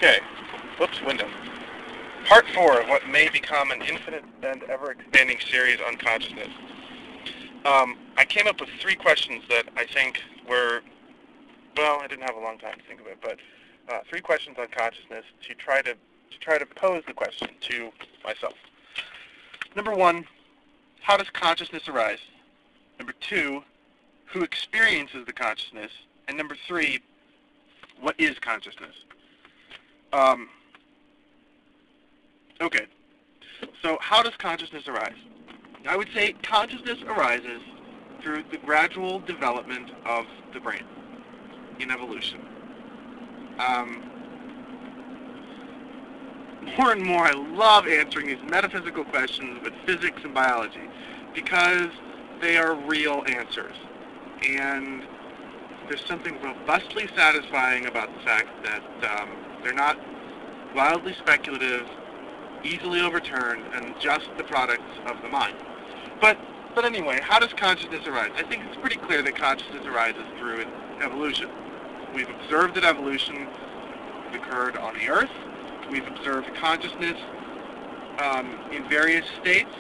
Okay, whoops, window. Part 4 of what may become an infinite and ever-expanding series on consciousness. I came up with 3 questions that I think were, well, I didn't have a long time to think of it, but 3 questions on consciousness to try to pose the question to myself. Number 1, how does consciousness arise? Number 2, who experiences the consciousness? And number 3, what is consciousness? Okay, so how does consciousness arise? I would say consciousness arises through the gradual development of the brain in evolution. More and more I love answering these metaphysical questions with physics and biology because they are real answers. And there's something robustly satisfying about the fact that they're not wildly speculative, easily overturned, and just the products of the mind. But anyway, how does consciousness arise? I think it's pretty clear that consciousness arises through evolution. We've observed that evolution occurred on the Earth. We've observed consciousness in various states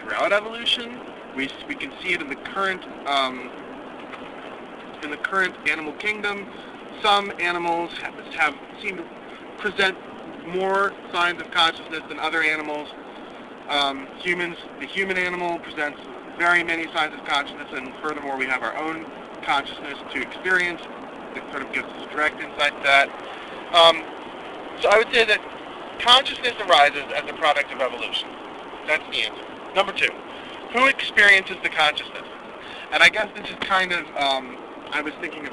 throughout evolution. We can see it in the current animal kingdom. Some animals seem to present more signs of consciousness than other animals. The human animal presents very many signs of consciousness, and furthermore, we have our own consciousness to experience. It sort of gives us direct insight to that. So I would say that consciousness arises as a product of evolution. That's the answer. Number 2, who experiences the consciousness? And I guess this is kind of, as I was thinking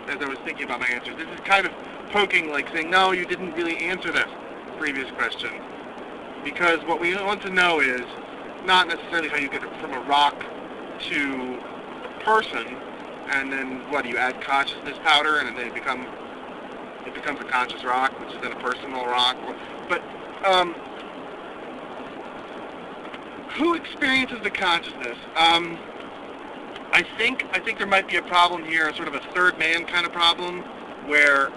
about my answers, this is kind of poking, like saying, no, you didn't really answer this previous question. Because what we want to know is not necessarily how you get from a rock to a person, and then what, do you add consciousness powder and then it becomes a conscious rock, which is then a personal rock. But who experiences the consciousness? I think there might be a problem here, sort of a third man kind of problem, where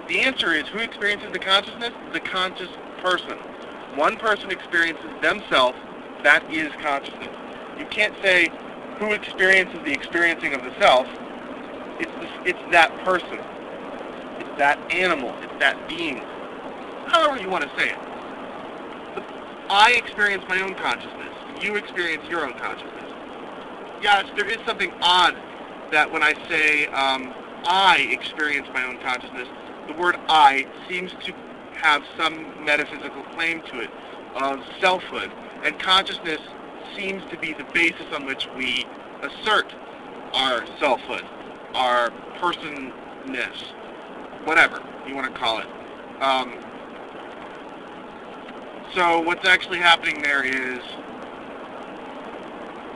the answer is who experiences the consciousness? The conscious person. One person experiences themselves, that is consciousness. You can't say who experiences the experiencing of the self. It's that person. It's that animal. It's that being. However you want to say it. I experience my own consciousness. You experience your own consciousness. Yes, there is something odd that when I say I experience my own consciousness, the word I seems to have some metaphysical claim to it of selfhood, and consciousness seems to be the basis on which we assert our selfhood, our personness, whatever you want to call it. So what's actually happening there is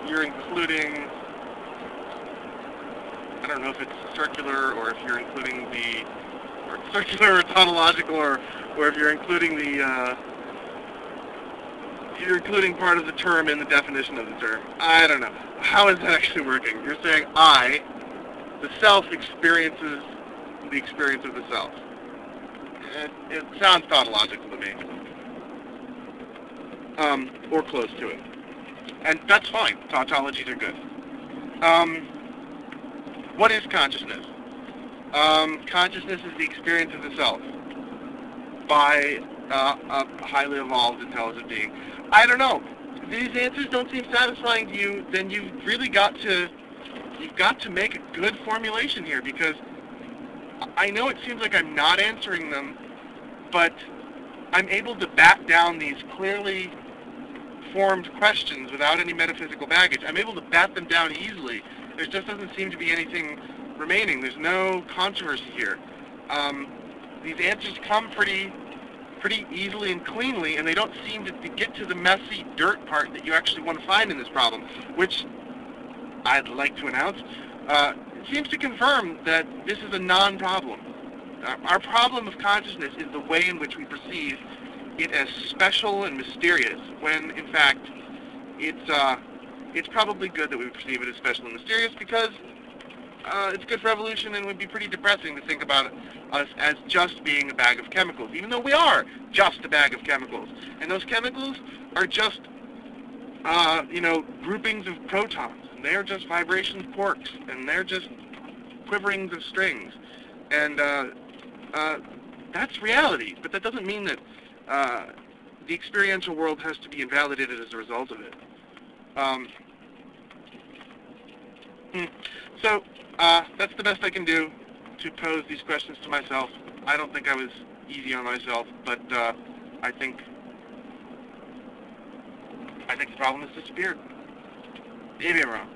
you're including, I don't know if it's circular or if you're including circular or tautological, or if you're including you're including part of the term in the definition of the term. I don't know. How is that actually working? You're saying the self experiences the experience of the self. It sounds tautological to me. Or close to it. And that's fine. Tautologies are good. What is consciousness? Consciousness is the experience of the self by a highly evolved, intelligent being. I don't know. If these answers don't seem satisfying to you, then you've got to make a good formulation here, because I know it seems like I'm not answering them, but I'm able to bat down these clearly formed questions without any metaphysical baggage. I'm able to bat them down easily. There just doesn't seem to be anything remaining. There's no controversy here. These answers come pretty easily and cleanly, and they don't seem to get to the messy dirt part that you actually want to find in this problem, which I'd like to announce. It seems to confirm that this is a non-problem. Our problem of consciousness is the way in which we perceive it as special and mysterious, when in fact it's probably good that we perceive it as special and mysterious, because it's good for evolution, and would be pretty depressing to think about us as just being a bag of chemicals, even though we are just a bag of chemicals. And those chemicals are just, groupings of protons. And they're just vibrations of quarks, and they're just quiverings of strings. And that's reality, but that doesn't mean that the experiential world has to be invalidated as a result of it. So that's the best I can do to pose these questions to myself. I don't think I was easy on myself, but I think the problem has disappeared. Maybe I'm wrong.